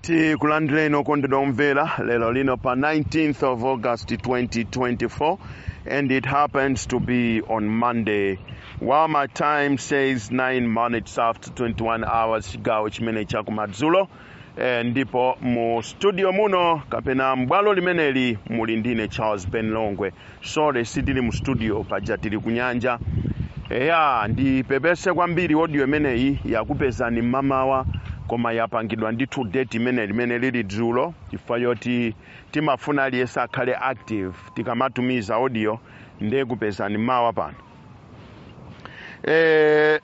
Tikulandireni okondedwa omvera lero lino pa 19th of August 2024, and it happens to be on Monday, while my time says 9 minutes after 21 hours chigawo chimene chakumadzulo. Ndipo mu studio muno kapena mbwalo limeneli muli ndine Charles Ben Longwe. Sorry sitili mu studio paja tili kunyanja. Ndipepese kwambiri audio imeneyi yakupezani mmamawa koma yapangidwa ndithu date imene lili dzulo chifukwa yoti timafuna aliyense akhale active tikamatumiza audio ndiye kupezani mawa pano.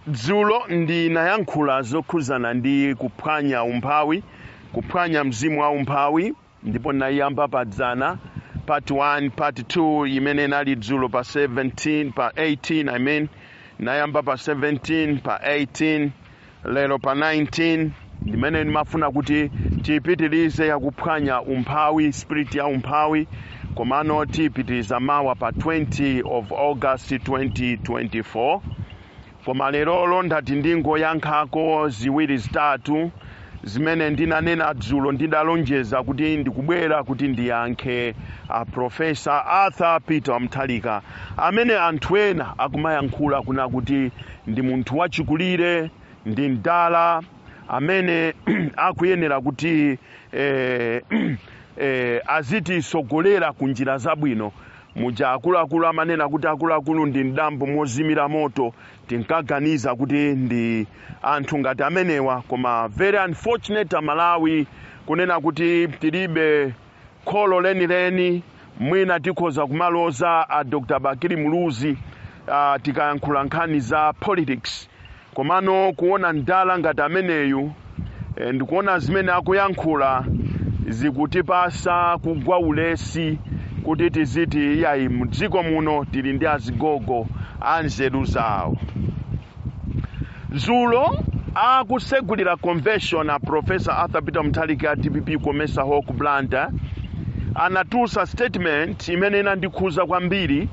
Dzulo ndinayankhula zokhuzana ndi kuphwanya umphawi, kuphwanya mzimu wa umphawi, ndipo nayamba padzana part 1 part 2 imene nali dzulo pa 18 nayamba pa 17 pa 18 lero pa 19 ndimene nimafuna kuti tipitilize yakuphwanya umphawi, spirit ya umphawi, komano tipitiliza mawa pa 20 of August 2024. Koma lerolo ndati ndingoyankhako ziwiri zitatu zimene ndinanena dzulo ndidalonjeza kuti ndikubwera kuti ndiyankhe Professor Arthur Peter Mutharika amene anthu ena akumayankhula kuna kuti ndi munthu wachikulire, ndi mdala amene akuyenera kuti azitisogolera ku njira zabwino. Muja akuluakulu amanena kuti akuluakulu ndi mdambo mozimira moto, tinkaganiza kuti ndi anthu ngati amenewa, koma very unfortunate Malawi kunena kuti tilibe kholo lenileni mwina tikhoza kumaloza Dr. Bakili Muluzi tikayankhula nkhani za politics. Komano kuona ndala ngati ameneyu ndikuona zimene akuyankhula zikutipasa kugwa ulesi kuti tiziti yayi mdziko muno tili ndi azigogo anzeru zawo. Dzulo akusegulira convention a Professor Arthur Peter Mutharika ya DPP Komesa Hawk Blantyre anatusa statement imene inandikhuza kwambiri,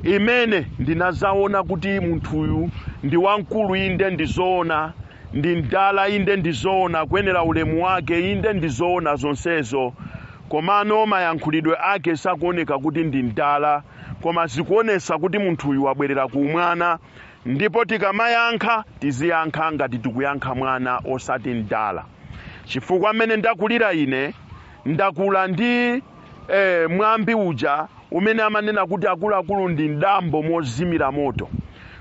imene ndinazaona kuti munthuyu ndi wankulu inde ndizoona, ndi mdala inde ndizoona, kuyenera ulemu wake inde ndizoona zonsezo, komano mayankhulidwe ake sakuoneka kuti ndi mdala, koma zikuonesa kuti munthuyu wabwerera ku mwana, ndipo tikamayankha tiziyankha ngati tikuyankha mwana osati mdala. Chifukwa amene ndakulira ine ndakula ndi mwambi uja umene amanena kuti akuluakulu ndi mdambo mozimira moto.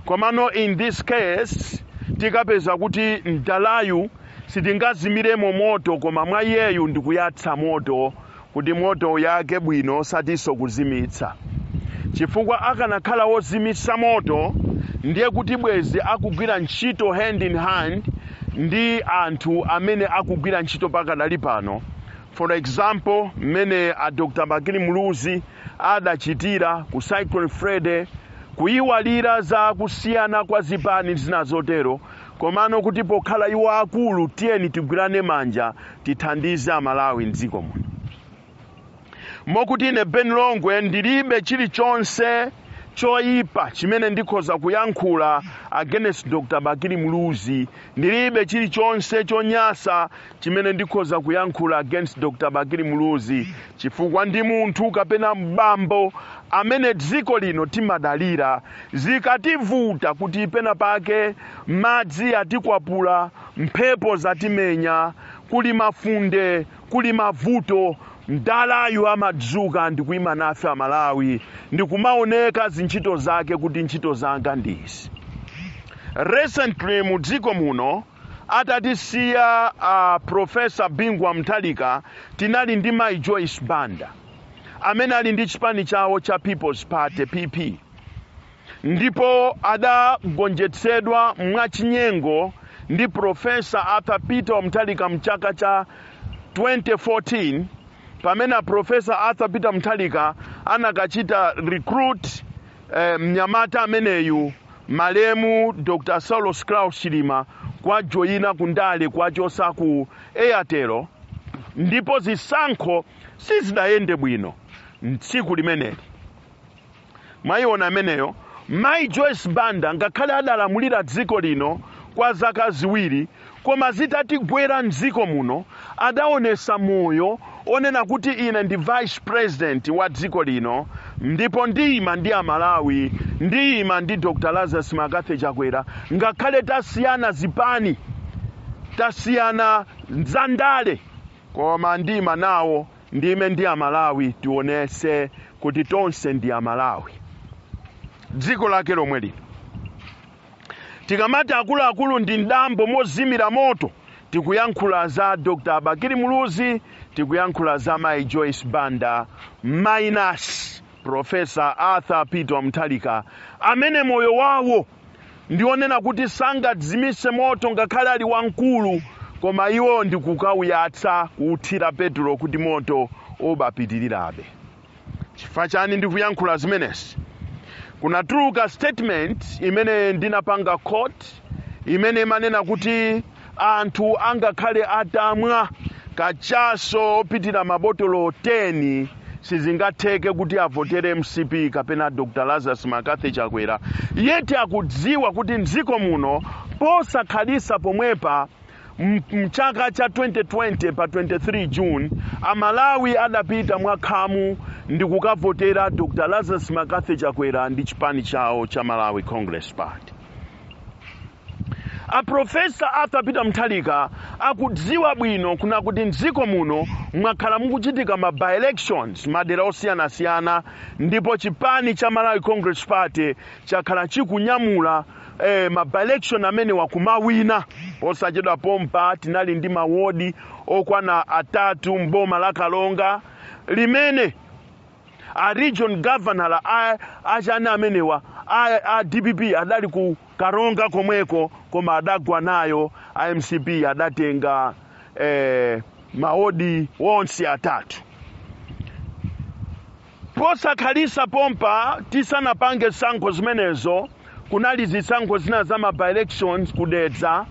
Komano in this case tikapeza kuti mdalayu sitingazimiremo moto, koma mwa iyeyu ndikuyatsa moto kuti moto yake bwino osatiso kuzimitsa. Chifukwa akanakhala wozimitsa moto ndiye kuti bwezi akugwira ntchito hand in hand ndi anthu amene akugwira ntchito pakadali pano. For example, mmene Dr. Bakili Muluzi adachitira ku Cyclone Freddy, kuyiwalira za kusiyana kwa zipani zinazotero, komano kuti pokhala iwo akulu tiyeni tigwirane manja tithandize Amalawi mdziko muno. Mokuti ine Ben Longwe ndilibe chilichonse choyipa chimene ndikhoza kuyankhula against Dr. Bakili Muluzi, ndilibe chilichonse chonyasa chimene ndikhoza kuyankhula against Dr. Bakili Muluzi, chifukwa ndi munthu kapena mbambo amene dziko lino timadalira. Zikativuta kuti pena pake madzi atikwapula, mphepo zatimenya, kuli mafunde, kuli mavuto, mdalayu amadzuka ndikuyima nafe Amalawi, ndikumaoneka zintchito zake kuti ntchito zanga ndizi. Recently mu dziko muno atatisiya Professor Bingwa Mutharika tinali ndi Mai Joyce Banda amene ali ndi chipani chawo cha People's Party PP, ndipo adagonjetsedwa mwachinyengo ndi Professor Arthur Peter Mutharika mchaka cha 2014, pamene Professor Arthur Peter Mutharika anakachita recruit mnyamata ameneyu malemu Dr. Saulos Klaus Chilima kwa joina kundale kwa chosa ku Airtel, ndipo zisankho sizidayende bwino tsiku limeneli. Mwayiona ameneyo Mai Joyce Banda ngakhale adalamulira dziko lino kwa zaka ziwiri, koma zitatigwera mdziko muno adaonesa moyo onena kuti ine ndi vice president wa dziko lino ndipo ndiyima ndi Amalawi, ndiyima ndi Dr. Lazarus Makatheche Chakwera, ngakhale tasiyana zipani, tasiyana nzandale, koma ndiyima nawo, ndime ndi Amalawi, tionese kuti tonse ndi Amalawi. Dziko lake lomwe lino tikamati akuluakulu ndi ndambo mozimira moto, tikuyankhula za Dr. Abakiri Muluzi, tikuyankhula za Mai Joyce Banda minus Professor Arthur Peter Mutharika, amene moyo wawo ndionena kuti sangadzimise moto ngakhale ali wankulu, koma iwo ndikukawuyatsa kuthira petulo kuti moto obapitirirabe. Chifukwa chani ndikuyankhula zimenezi? Kunatuluka statement imene ndinapanga court imene manena kuti anthu angakhale atamwa kachaso opitira mabotolo 10 sizingatheke kuti avotere MCP kapena Dr. Lazarus Makatheche Chakwera, yeti akudziwa kuti mdziko muno posakhalisa pomwepa mchaka cha 2020 pa 23 June Amalawi adapita mwakhamu ndi kukavotera Dr. Lazarus Makatheche Chakwera ndi chipani chawo cha Malawi Congress Party. A Professor Arthur Peter Mutharika akudziwa bwino kuna kuti mdziko muno mwakhala mukuchitika ma by-elections madera osiyana-siyana, ndipo chipani cha Malawi Congress Party chakhala chikunyamula ma by-election amene wakumawina. Posachedwa pompa tinali ndi mawodi okwana atatu mboma la Kalonga limene a region governor achana amenewa a DPP adali ku Karonga komweko, koma adagwa nayo a MCP adatenga maodi wonse atatu. Posakhalisa pompa tisanapange sankho zimenezo, kunali zisankho zina za ma by-elections kudedza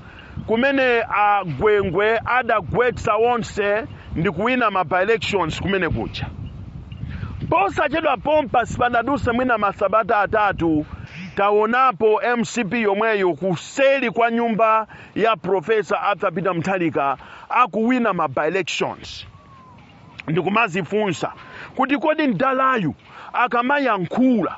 kumene agwengwe adagwetsa wonse ndi kuwina ma by-elections kumene kucha. Posachedwa pompa sipadaduse mwina masabata atatu taonapo MCP yomweyo kuseli kwa nyumba ya Professor Arthur Peter Mutharika akuwina ma by-elections. Ndikumazifunsa kuti kodi ndalayu akamayankhula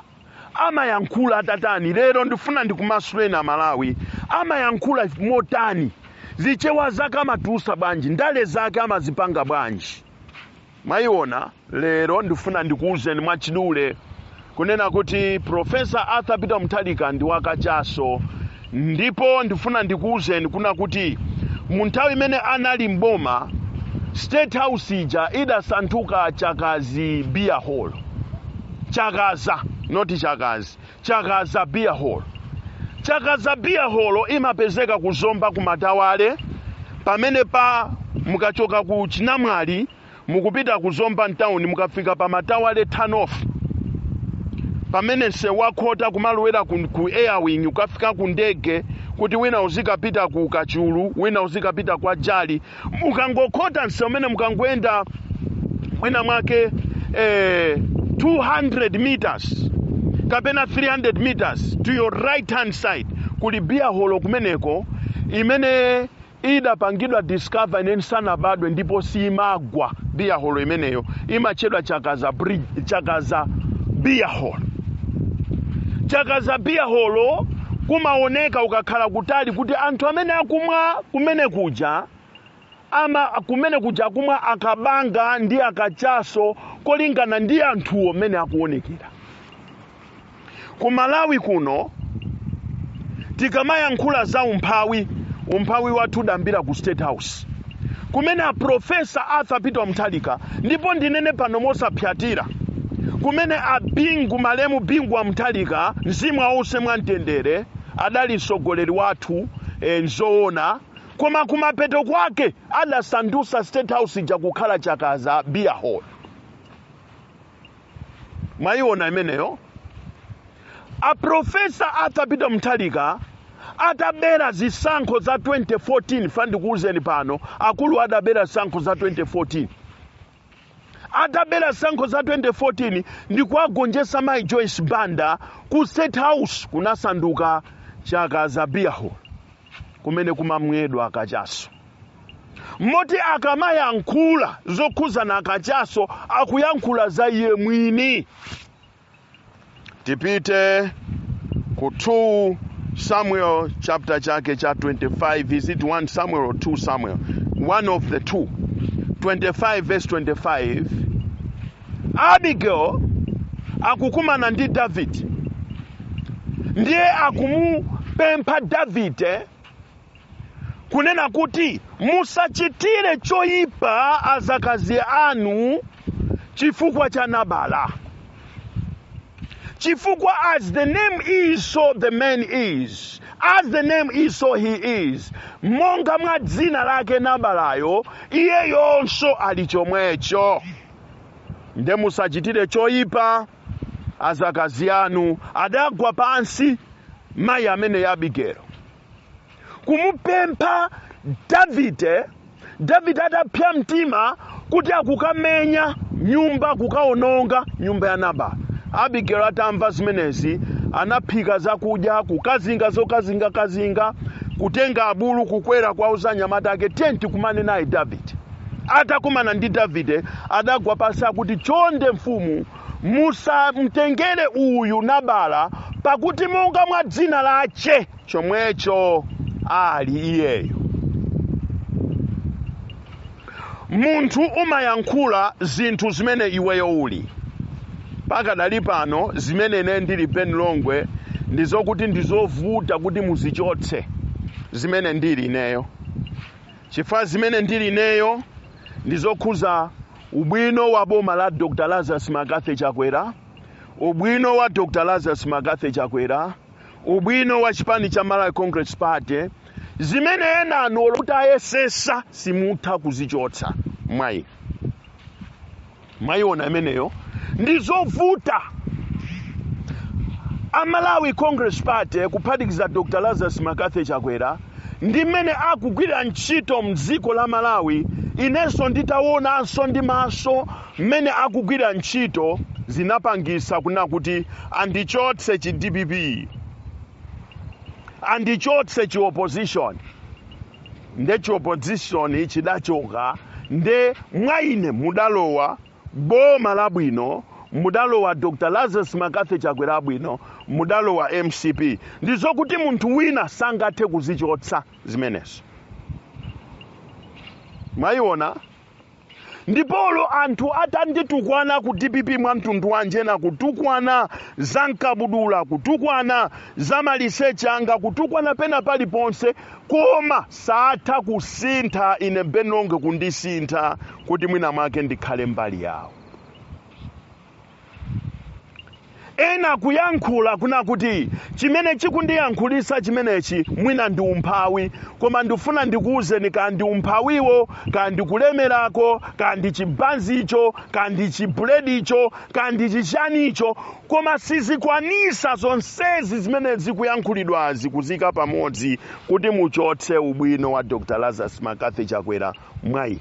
amayankhula atatani? Lero ndifuna ndikumasuleni Malawi, amayankhula motani? Zichewa zake amatusa banji, ndale zake amazipanga banji? Maiona lero ndifuna ndikuuzeni mwachidule kunena kuti Professor Arthur Peter Mutharika ndi wakachaso, ndipo ndifuna ndikuuzeni kuna kuti munthawi imene anali mboma State House ija idasantuka Chakazi Beer Hall. Chakaza, not Chakazi. Chakaza Beer Hall. Chakaza Beer Hall imapezeka kuzomba kumatawale, pamene pa mukachoka ku Chinamwali mukupita kuzomba town mukafika pa matawale turn off, pamene se wakhota kumalowera ku airwing ukafika ku ndege kuti wina uzikapita ku Kachulu, wina uzikapita kwa Jali, mukangokhota nse umene mukangoenda wina mwake 200 meters kapena 300 meters to your right hand side kuli Beer Hall kumeneko imene idapangidwa discover neni sana badwe, ndipo simagwa Beer Hall imeneyo imachedwa Chakaza Beer Hall. Chakaza Beer Hall kumaoneka ukakhala kutali kuti anthu amene akumwa kumene kuja ama kumene kuja akumwa akabanga ndi akachaso kolingana ndi anthu amene akuonekera. Ku Malawi kuno tikamayankhula za umphawi wathu dambira ku State House kumene a Professor Arthur Peter Mutharika, ndipo ndinene pano mosapyatira, kumene malemu Bingu wa Mutharika mzimu awuse mwamtendere adali mtsogoleri wathu nzoona, koma kumapeto kwake adasandusa State House ija kukhala Chakaza Beer Hall. Mwayiona imeneyo? A Professor Arthur Peter Mutharika atabera zisankho za 2014, fandi kuuzeni pano akulu adabera zisankho za 2014. Atabera zisankho za 2014 ndi kuagonjesa Mai Joyce Banda ku State House kunasanduka Chakaza Beer Hall. kumene kumamwedwa akachaso. Moti akamayankhula zokhuza na akachaso akuyankhula za iye mwini. Tipite ku 2 Samuel chapter chake cha 25. Is it 1 Samuel or 2 Samuel? One of the two. 25 verse 25. Abigail akukumana ndi David. Ndiye akumupempha David kunena kuti musachitire choipa azakazi anu chifukwa cha Nabala. Chifukwa as the name is, so the man is. As the name is, so he is. Monga mwa dzina lake Nabalayo, iye yonso ali chomwecho. Nde musachitire choipa azakazi anu. Adagwa pansi mayi amene ya Abigail kumupempha David adapya mtima kuti akukamenya nyumba kukaononga nyumba ya Nabala. Abigail atamva zimenezi anaphika zakudya kukazinga kutenga abulu kukwera kwa uzanyamata ake tenti kumane naye David. Atakumana ndi David adagwa pasi akuti chonde mfumu musa mtengere uyu Nabala pakuti monga mwa dzina lache chomwecho ali iyeyo. Munthu umayankhula zinthu zimene iweyo uli. Pakadali pano zimene ine ndili Ben Longwe ndizokuti ndizovuta kuti muzichotse zimene ndili ineyo. Chifukwa zimene ndili ineyo ndizokhuza ubwino wa boma la Dr. Lazarus Makathe Chakwera, ubwino wa Dr. Lazarus Makathe Chakwera, ubwino wa chipani cha Malawi Congress Party, zimene ena anolo kuti ayesesa simutha kuzichotsa mwayi. Mwayiona imeneyo ndizovuta. Malawi Congress Party kuphatikiza Dr. Lazarus Makathe Chakwera ndimene akugwira ntchito mdziko la Malawi. Inenso nditaonanso ndi maso mmene akugwira ntchito zinapangisa kuna kuti andichotse chi DPP, andichotse chi opposition. Nde chi opposition chidachoka nde mwaine mudalowa boma labwino, mudalowa Dr. Lazarus Makathe Chakwera abwino, mudalowa MCP. Ndizokuti munthu wina sangathe kuzichotsa zimenezo. Mwayiona? Ndipolo anthu atanditukwana ku DPP mwa mtundu wanjena kutukwana za nkabudula, kutukwana za maliseche anga, kutukwana pena pali ponse, koma satha kusintha ine Ben Longwe kundisintha kuti mwina mwake ndikhale mbali yawo. Ena kuyankhula kuna kuti chimene chikundiyankhulisa chimenechi mwina ndi umphawi, koma ndifuna ndikuuzeni kandi umphawiwo, kandi kulemerako, kandi chibanzicho, kandi chibuledicho, kandi chichanicho, koma sizikwanisa zonsezi zimene zikuyankhulidwazi kuzika pamodzi kuti muchotse ubwino wa Dr. Lazarus Makathe Chakwera mwayi.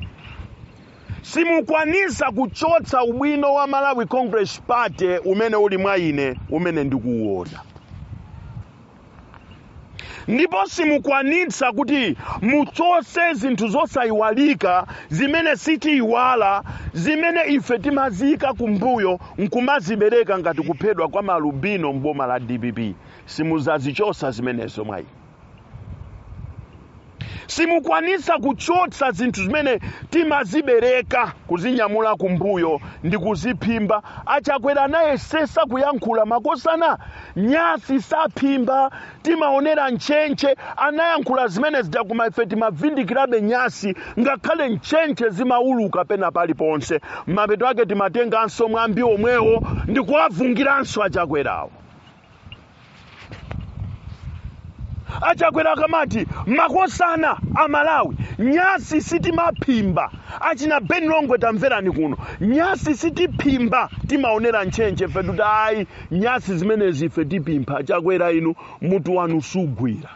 Simukwanisa kuchotsa ubwino wa Malawi Congress Party umene uli mwaine umene ndikuuona. Ndipo simukwanisa kuti muchotse zinthu zosayiwalika zimene sitiyiwala, zimene ife timazika kumbuyo nkumazibereka ngati kuphedwa kwa malubino mboma la DPP. Simuzazichosa zimenezo mwayi. Simukwanisa kuchotsa zinthu zimene timazibereka kuzinyamula kumbuyo ndi kuziphimba. Achakwera naye sesa kuyankhula makosana nyasi saphimba, timaonera nchenche anayankhula zimene zijakuma ife timavindikirabe nyasi ngakhale nchenche zimauluka pena pali ponse. Mapeto ake timatenganso mwambi omwewo ndi kuwavungiranso achakwerawo. Achakwera kamati makosana amalawi nyasi sitimaphimba. Achina Ben Longwe tamverani kuno, nyasi sitiphimba timaonera nchenche fetu ayi nyasi zimene zife tiphimba. Achakwera inu mutu wanu sugwira.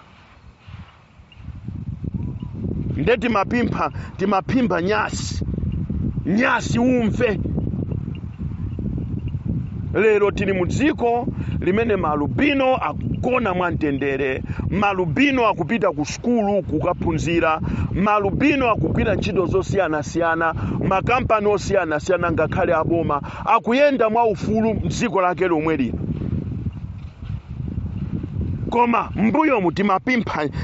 Nde timaphimba nyasi umve. Lero tili mu dziko limene malubino akugona mwamtendere, malubino akupita ku skulu kukaphunzira, malubino akugwira ntchito zosiyanasiyana, makampani osiyanasiyana ngakhale aboma akuyenda mwa ufulu m'dziko lake lomwe lino. Koma mbuyomu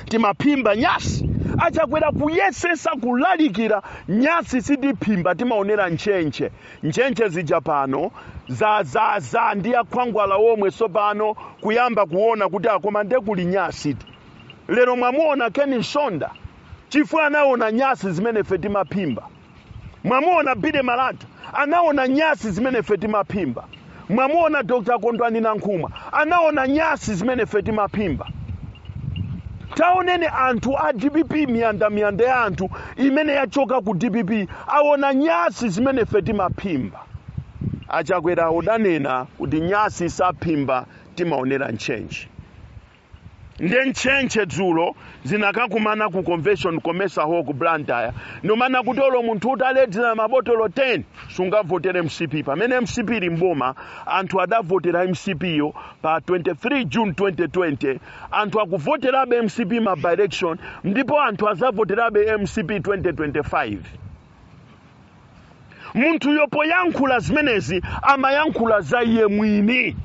timaphimba nyasi, achakwera kuyesesa kulalikira nyasi sitiphimba timaonera nchenche zija pano za ndi akhwangwala omwe sopano kuyamba kuona kuti akoma ndekuli nyasi. Lero mwamuona Ken Nsonda chifukwa anaona nyasi zimene fe timaphimba. Mwamuona Bide Malata anaona nyasi zimene fe timaphimba. Mwamuona Dr. Kondwani Nankhumwa anaona nyasi zimene fe timaphimba. Taonene anthu a DPP miyanda ya anthu imene yachoka ku DPP aona nyasi zimene fe timaphimba. Achakwera udanena kuti nyasi saphimba timaonera nchenche. Nde nchenche dzulo zinakakumana ku convention komesa ho ku Blantyre nomana kuti olo munthu utaledzera mabotolo 10 sungavotere MCP. Pamene MCP limboma anthu adavotera MCP yo pa 23 June 2020 anthu akuvoterabe MCP ma by-election ndipo anthu azavoterabe MCP 2025. Munthu yopo yankhula zimenezi amayankhula za iye mwini.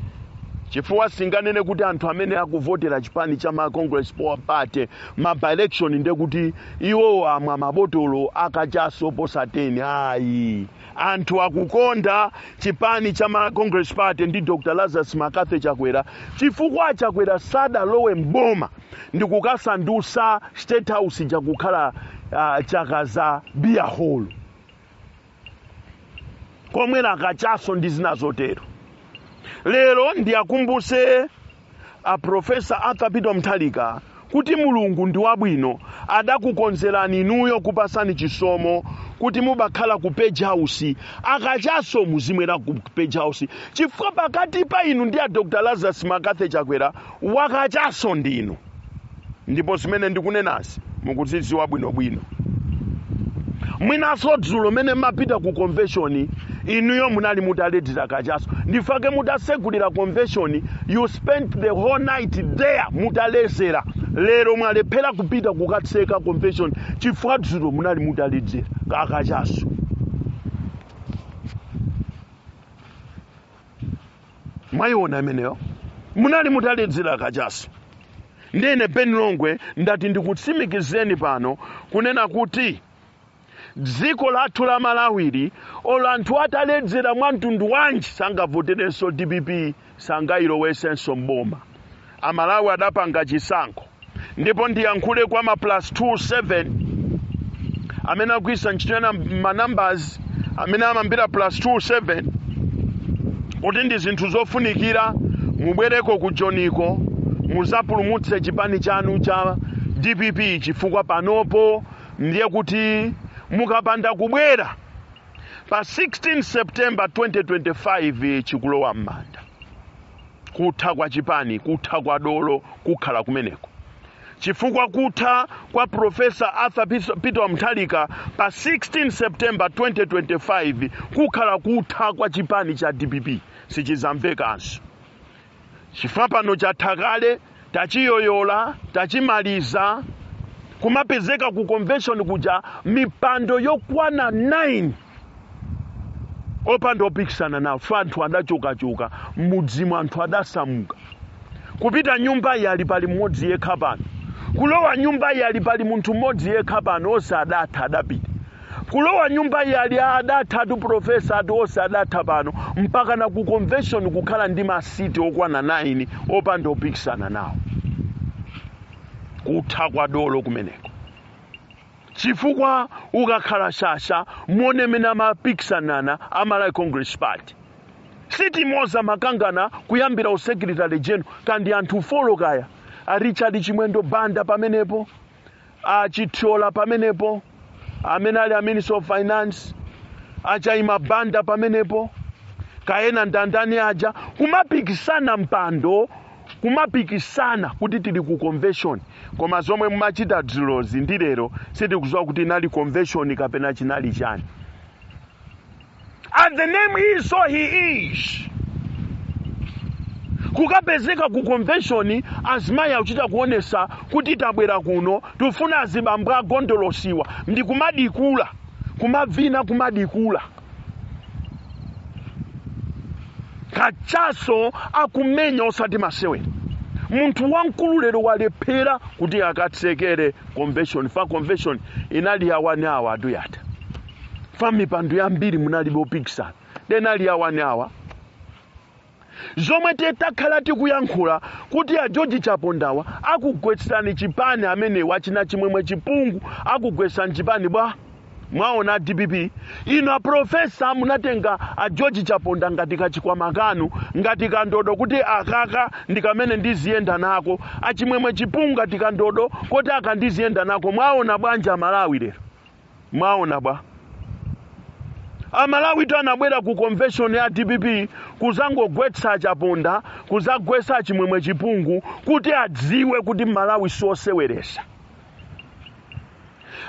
Chifukwa singanene kuti anthu amene akuvotera chipani cha ma Congress Party ma by-election nde kuti iwo amwa mabotolo akachaso posa 10. Ayi, anthu akukonda chipani cha ma Congress Party ndi Dr. Lazarus Makathe Chakwera chifukwa Chakwera sada lowe mboma ndi kukasandusa State House jakukhala chakaza beer hall komwera akachaso ndi zinazotero. Lero ndiyakumbuse a Professor Arthur Peter Mutharika kuti Mulungu ndi wabwino adakukonzerani inuyo kupasani chisomo kuti mubakhala ku Page House akachaso muzimwera ku Page House chifukwa pakati pa inu ndi a Dr. Lazarus Makathe Chakwera wakachaso ndinu. Ndipo zimene ndikunenazi mukudziwa bwino. Mwinaso dzulo mene mapita ku convention inuyo munali mutaledzera kachaso ndifake mutasegulira convention you spent the whole night there mutalezera. Lero mwalephera kupita kukatseka convention chifukwa dzulo munali mutaledzera kachaso. Mwayiona imeneyo munali mutaledzera kachaso. Ndene Ben Longwe ndati ndikutsimikizeni pano kunena kuti dziko lathu la Malawi olo anthu ataledzera mwantundu wanji sangavoterenso DPP sangayilowesenso mboma. Amalawi adapanga chisankho ndipo ndiyankhule kwa ma +27 amene akuisa ntchito ma numbers amene amambira +27 kuti ndi zinthu zofunikira mubwereko ku Joniko muzapulumutse chipani chanu cha DPP chifukwa panopo ndiye kuti mukapanda kubwera pa 16 September 2025 chikulowa m'manda. Kutha kwa chipani, kutha kwa dolo kukhala kumeneko. Chifukwa kutha kwa Professor Arthur Peter Mutharika pa 16 September 2025 kukhala kutha kwa chipani cha DPP sichizamvekanso. Chifukwa pano chatha kale tachiyoyola tachimaliza kumapezeka ku convention kuja mipando yokwana 9 opanda opikisana nawo anthu adachokachoka mudzimu anthu adasamuka. Kupita nyumba yali pali mmodzi yekha pano, kulowa nyumba yali pali munthu mmodzi yekha pano ose adatha adapita. Kulowa nyumba yali adatha Professor ose adatha pano mpaka na ku convention kukhala ndi masiti okwana 9 opanda opikisana nawo. Kutha kwa dolo kumeneko. Chifukwa ukakhala shasha muone mena mapikisana Malawi Congress Party. Siti moza makangana kuyambira u Secretary General kandi anthu folo kaya a Richard Chimwendo Banda pamenepo, a Chitiola pamenepo, amene ali a Minister of Finance, a Chaima Banda pamenepo, kaena ndandani aja kumapikisana mpando, kumapikisana kuti tili ku convention. Koma zomwe mumachita dzulo zindirero siti kuzowa kuti nali convention kapena chinali chani. And the name is so he is. kukapezeka ku convention azimayi akuchita kuonesa kuti tabwera kuno tufuna azibambo agondolosiwa ndi kumadikula kumavina kumadikula. Kachaso akumenya osati masewera. Muntu wankulu lero walephera kuti akatsekere convention. Fa convention inali awani awa aduyata. Fa mipando yambiri munalibe opikisana. Denali awani awa. Zomwe tetakhala tikuyankhula kuti a George Chapondawa akugwetsani chipani amene wachina chimwemwe chipungu akugwetsani chipani bwa mwaona DPP ino a professor munatenga a George Chaponda ngati kachikwama kanu ngati kandodo kuti akaka ndikamene ndiziyenda nako achimwemwe chipungu ngati kandodo kuti akandiziyenda nako. Mwaona bwanja Malawi lero mwaona bwa Amalawi to anabwera ku convention ya DPP kuzangogwetsa Chaponda kuzagwetsa chimwemwe chipungu kuti adziwe kuti Malawi soseweresa.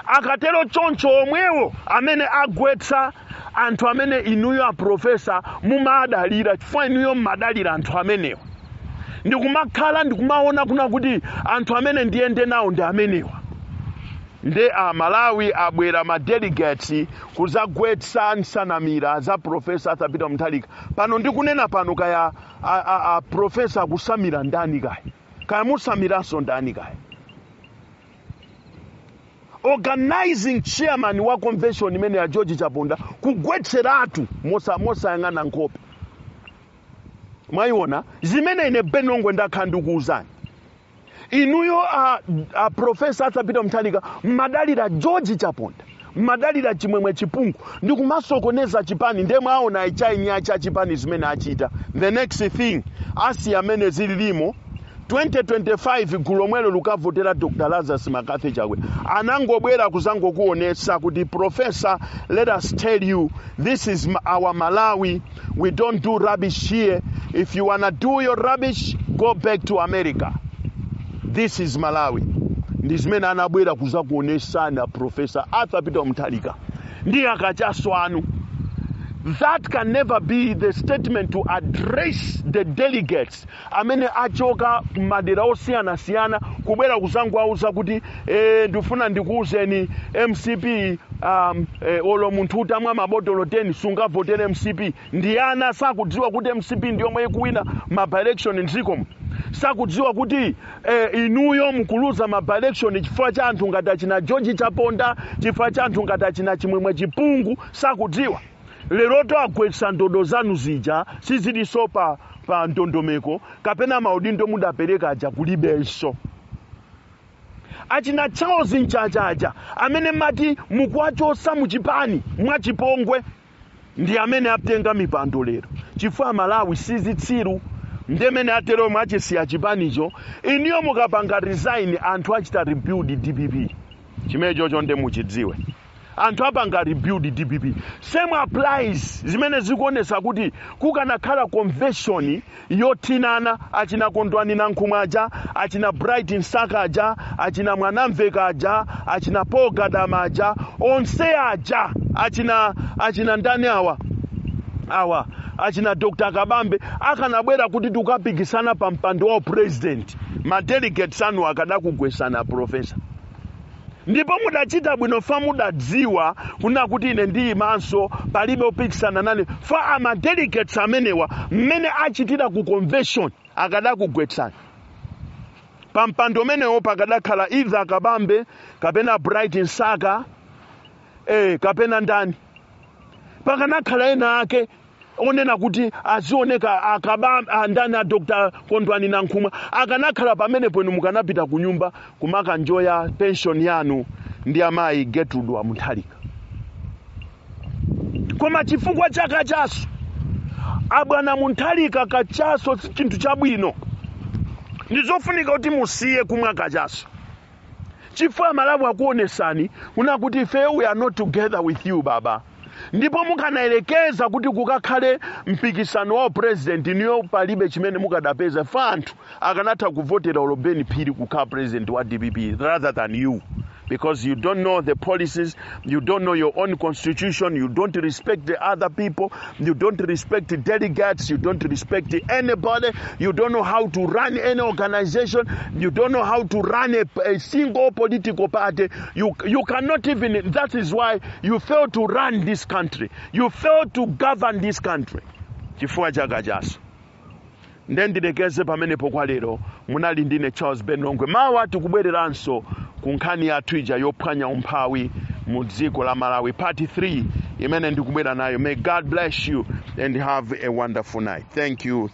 Akatero choncho omwewo amene agwetsa anthu amene inuyo a professor mumadalira chifukwa inuyo madalira anthu amenewa. Ndikumakhala ndikumaona kuna kuti anthu amene ndiyende nawo ndi amenewa. Nde Malawi abwera ma delegates kuzagwetsa nsanamira za Professor Arthur Peter Mutharika. Pano ndikunena pano kaya professor kusamira ndani kaya. Kaya musamiranso ndani kaya. Organizing chairman wa convention imene ya George Chaponda kugwetseratu mosa yang'ana nkhope. Mwayiona zimene ine Benongwe ndakhandikuuzani. Inuyo Professor Arthur Peter Mutharika madalira George Chaponda madalira chimwemwe chipungu ndikumasokoneza chipani ndemwe aona ichainya cha chipani zimene achita. The next thing asi amene zililimo 2025 gulomwelo lukavotera Dr. Lazarus Makathi Chakwera anangobwera kuzangokuonesa kuti Professor, let us tell you this is our Malawi, we don't do rubbish here. If you wanna do your rubbish, go back to America. This is Malawi. Ndizimene anabwera kuzakuonesa na Professor Arthur Peter Mutharika ndi akachaso anu. That can never be the statement to address the delegates amene achoka madera osiyana kubwera kuzangwauza kuti ndifuna ndikuuzeni MCP olo munthu utamwa mabotolo 10 sungavotere MCP. Ndiyana sakudziwa kuti MCP ndiyomwe ikuwina ma-election mdzikomo. Sakudziwa kuti inuyo mukuluza ma-election chifukwa cha anthu ngati achina George Chaponda, chifukwa cha anthu ngati achina chimwemwe chipungu. Sakudziwa leroto agwetsa ndodo zanu zija siziliso pa ndondomeko kapena maudindo mudapereka aja kulibenso. Achina Charles Nchachacha amene mati mukwachosa muchipani mwachipongwe ndi amene atenga mipando lero chifukwa Malawi sizitsiru ndemene atero mwachisiya chipanicho. Iniyo mukapanga resign anthu achita rebuild DPP chimenecho chonde muchidziwe. Anthu apanga rebuild DPP. Same applies zimene zikuonesa kuti kukanakhala convention yotinana achina Kondwani Nankhumwa aja, achina Bright Nsaka aja, achina Mwanamveka aja, achina Paul Gadama aja, onse aja, achina ndani awa achina Dr. Kabambe akanabwera kuti tukapikisana pa mpando wa president. Ma delegates anu akadakugwesana Professor. Ndipo mudachita bwino fa mudadziwa kuna kuti ine ndi manso palibe opikisana nane fa ama delegates amenewa mmene achitira ku convention akadakugwetsana. Pampando menewo pakadakhala either Kabambe kapena Bright Nsaka kapena ndani. Pakanakhala ena ake onena kuti azioneka akaba ndani a Dr. Kondwani Nankhumwa akanakhala pamene pwenu mukanapita kunyumba kumaka njoya pension yanu ndi amayi Gertrude wa Mutharika. Koma chifukwa chakachaso abwana Mutharika kachaso chinthu chabwino ndizofunika kuti musiye kumwa kachaso. Chifukwa Malawi akuonesani kuna kuti ife we are not together with you baba. Ndipo mukanaelekeza kuti kukakhale mpikisano wa president niyo palibe chimene mukadapeza fa anthu akanatha kuvotera Olobeni Phiri kukhala president wa DPP rather than you. because you don't know the policies, you don't know your own constitution, you don't respect the other people, you don't respect the delegates, you don't respect anybody, you don't know how to run any organization, you don't know how to run a single political party. You cannot even, that is why you fail to run this country. You fail to govern this country. Chifukwa chagajaso. Ndendilekeze pamenepo kwa lero munali ndine Charles Benongwe. Mawa tikubwereranso ku nkhani yathu ija yophwanya umphawi mu dziko la Malawi part 3 imene ndikubwera nayo. May God bless you and have a wonderful night. Thank you.